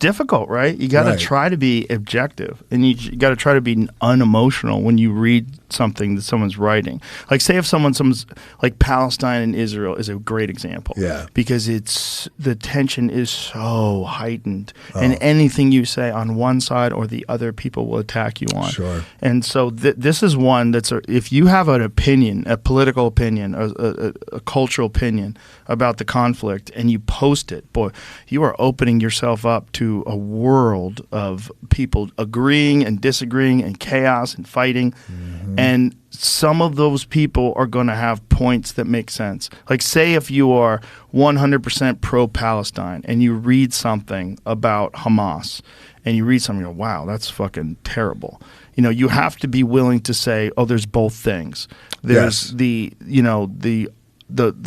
difficult, right? You got to try to be objective, and you got to try to be unemotional when you read something that someone's writing. Like, say if someone's like Palestine and Israel is a great example, because the tension is so heightened, and anything you say on one side or the other, people will attack you on. Sure. And so this is one that's if you have an opinion, a political opinion, a cultural opinion about the conflict, and you post it, boy, you are opening yourself up to a world of people agreeing and disagreeing and chaos and fighting. And some of those people are going to have points that make sense. Like, say if you are 100% pro-Palestine and you read something about Hamas and you read something, you go, wow, that's fucking terrible. You know, you have to be willing to say, oh, there's both things. There's the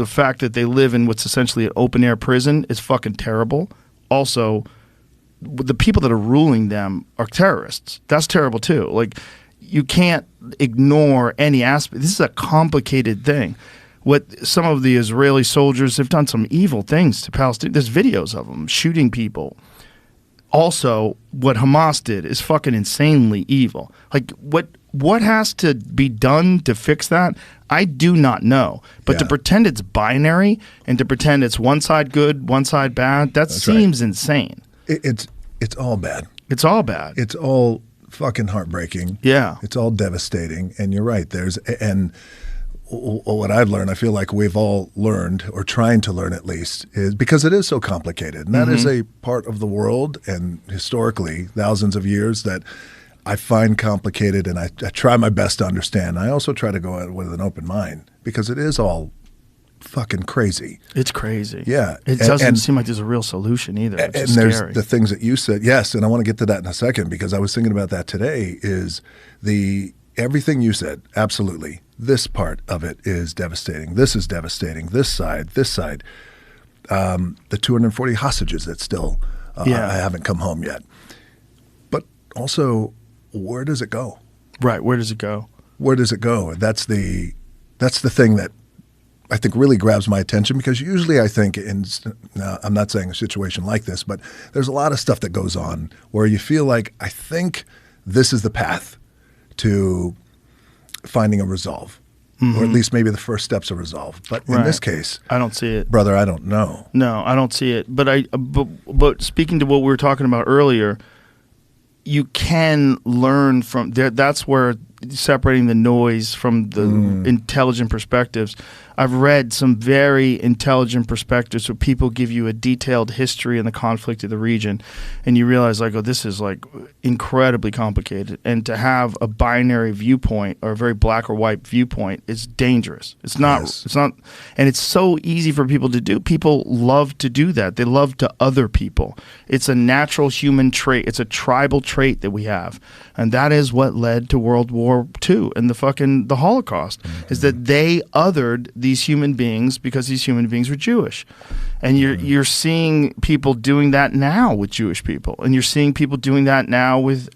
fact that they live in what's essentially an open-air prison is fucking terrible. Also, the people that are ruling them are terrorists. That's terrible too. Like, you can't ignore any aspect. This is a complicated thing. What some of the Israeli soldiers have done, some evil things to Palestine. There's videos of them shooting people. Also, what Hamas did is fucking insanely evil. Like, what has to be done to fix that? I do not know. But to pretend it's binary and to pretend it's one side good, one side bad, that seems insane. It's all bad. It's all bad. It's all fucking heartbreaking. Yeah. It's all devastating. And you're right. And what I've learned, I feel like we've all learned, or trying to learn at least, is because it is so complicated. And that is a part of the world, and historically, thousands of years, that I find complicated, and I try my best to understand. I also try to go at it with an open mind, because it is all fucking crazy. It's crazy. Yeah. It doesn't seem like there's a real solution either. And there's the things that you said. Yes, and I want to get to that in a second, because I was thinking about that today, is everything you said, absolutely. This part of it is devastating. This is devastating. This side. The 240 hostages that still I haven't come home yet. But also, where does it go? Right. Where does it go? Where does it go? That's the thing that I think really grabs my attention, because usually I think now I'm not saying a situation like this, but there's a lot of stuff that goes on where you feel like, I think this is the path to finding a resolve, or at least maybe the first steps of resolve. But in this case, I don't see it, brother. I don't know. No, I don't see it. But speaking to what we were talking about earlier, you can learn from there. That's where separating the noise from the intelligent perspectives. I've read some very intelligent perspectives where people give you a detailed history in the conflict of the region, and you realize, like, oh, this is like incredibly complicated. And to have a binary viewpoint or a very black or white viewpoint is dangerous. It's not. Yes. It's not, and it's so easy for people to do. People love to do that. They love to other people. It's a natural human trait. It's a tribal trait that we have, and that is what led to World War II and the Holocaust. Is that they othered these human beings because these human beings were Jewish. And you're seeing people doing that now with Jewish people, and you're seeing people doing that now with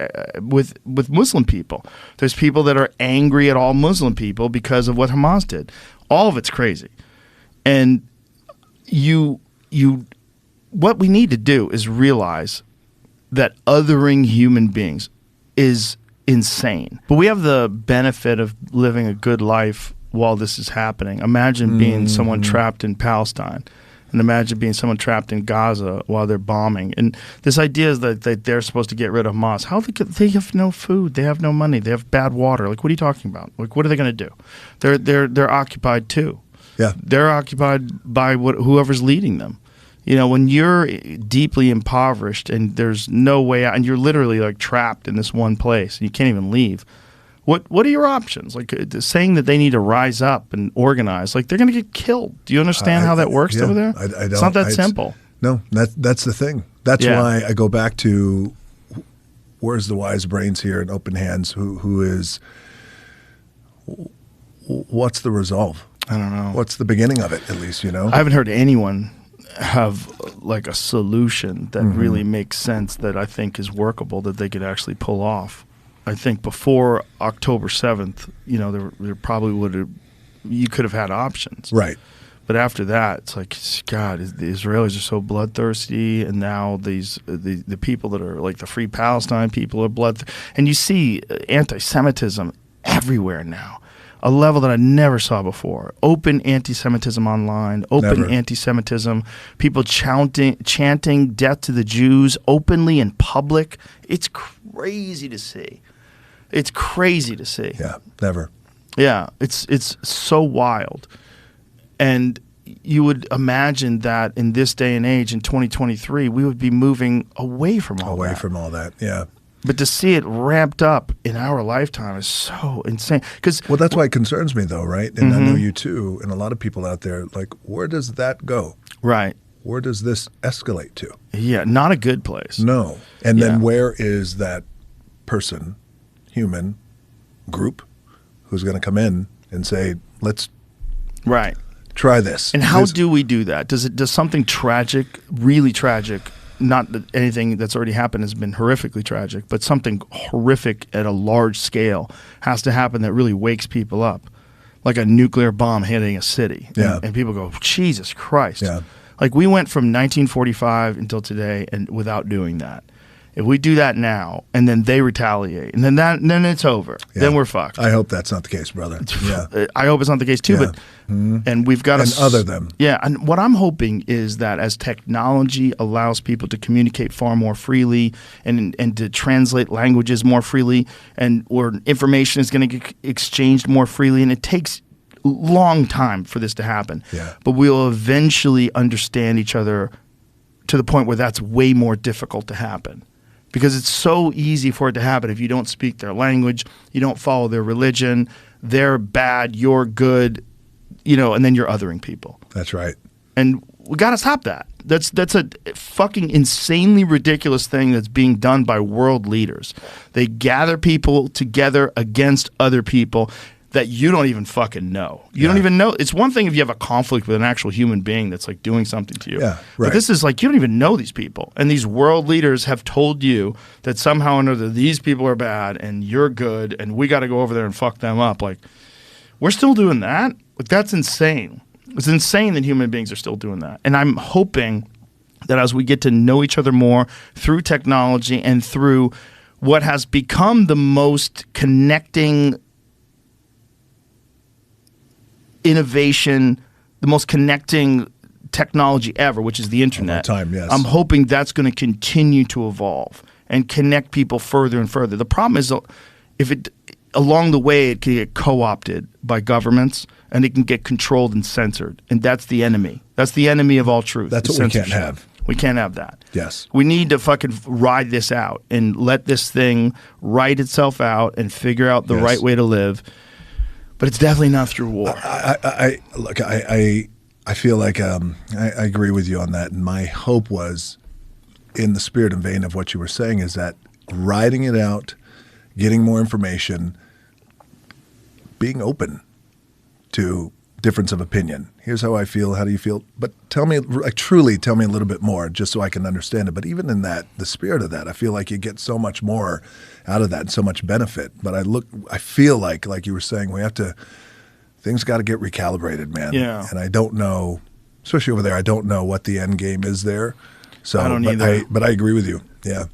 Muslim people. There's people that are angry at all Muslim people because of what Hamas did. All of it's crazy. And what we need to do is realize that othering human beings is insane. But we have the benefit of living a good life while this is happening. Imagine being someone trapped in Palestine, and imagine being someone trapped in Gaza while they're bombing. And this idea is that they're supposed to get rid of Hamas. How they have no food, they have no money, they have bad water. Like, what are you talking about? Like, what are they going to do? They're occupied too. Yeah, they're occupied by whoever's leading them. You know, when you're deeply impoverished and there's no way out, and you're literally like trapped in this one place and you can't even leave, what are your options? Like, saying that they need to rise up and organize, like, they're going to get killed. Do you understand how that works over there? I don't. It's not that simple. No, that's the thing. That's why I go back to, where's the wise brains here and open hands? What's the resolve? I don't know. What's the beginning of it, at least, you know? I haven't heard anyone have like a solution that really makes sense, that I think is workable, that they could actually pull off. I think before October 7th, you know, there probably you could have had options. Right. But after that, it's like, God, the Israelis are so bloodthirsty, and now the people that are like the Free Palestine people are bloodthirsty. And you see anti-Semitism everywhere now, a level that I never saw before. Open anti-Semitism online, open anti-Semitism, people chanting death to the Jews openly in public. It's crazy to see. It's crazy to see. Yeah, never. Yeah, it's so wild. And you would imagine that in this day and age, in 2023, we would be moving away from all that. Away from all that, yeah. But to see it ramped up in our lifetime is so insane. Well, that's why it concerns me, though, right? And I know you too, and a lot of people out there, like, where does that go? Right. Where does this escalate to? Yeah, not a good place. No. And then where is that person, human, group, who's going to come in and say, let's try this? And how do we do that? Does something tragic, really tragic, not that anything that's already happened has been horrifically tragic, but something horrific at a large scale has to happen that really wakes people up, like a nuclear bomb hitting a city. Yeah. And people go, Jesus Christ. Yeah. Like, we went from 1945 until today and without doing that. If we do that now, and then they retaliate, and then it's over. Yeah. Then we're fucked. I hope that's not the case, brother. Yeah. I hope it's not the case too. Yeah. But and we've got to other them. Yeah, and what I'm hoping is that as technology allows people to communicate far more freely and to translate languages more freely, and where information is going to get exchanged more freely, and it takes a long time for this to happen. Yeah. But we'll eventually understand each other to the point where that's way more difficult to happen. Because it's so easy for it to happen if you don't speak their language, you don't follow their religion, they're bad, you're good, and then you're othering people. That's right. And we got to stop that. That's a fucking insanely ridiculous thing that's being done by world leaders. They gather people together against other people that you don't even fucking know. You don't even know. It's one thing if you have a conflict with an actual human being that's like doing something to you. Yeah, right. But this is like, you don't even know these people. And these world leaders have told you that somehow or another these people are bad and you're good and we got to go over there and fuck them up. Like, we're still doing that? Like, that's insane. It's insane that human beings are still doing that. And I'm hoping that as we get to know each other more through technology and through what has become the most connecting innovation, the most connecting technology ever, which is the internet. Time, yes. I'm hoping that's going to continue to evolve and connect people further and further. The problem is, if it along the way it can get co-opted by governments and it can get controlled and censored, and that's the enemy. That's the enemy of all truth. That's what we can't have. We can't have that. Yes. We need to fucking ride this out and let this thing write itself out and figure out the right way to live. But it's definitely not through war. I feel like I agree with you on that. And my hope was, in the spirit and vein of what you were saying, is that riding it out, getting more information, being open to difference of opinion. Here's how I feel. How do you feel? But truly tell me a little bit more just so I can understand it. But even in that, the spirit of that, I feel like you get so much more out of that and so much benefit. But I feel like you were saying, things got to get recalibrated, man. Yeah. And I don't know, especially over there, I don't know what the end game is there. So, I don't either. But I agree with you. Yeah.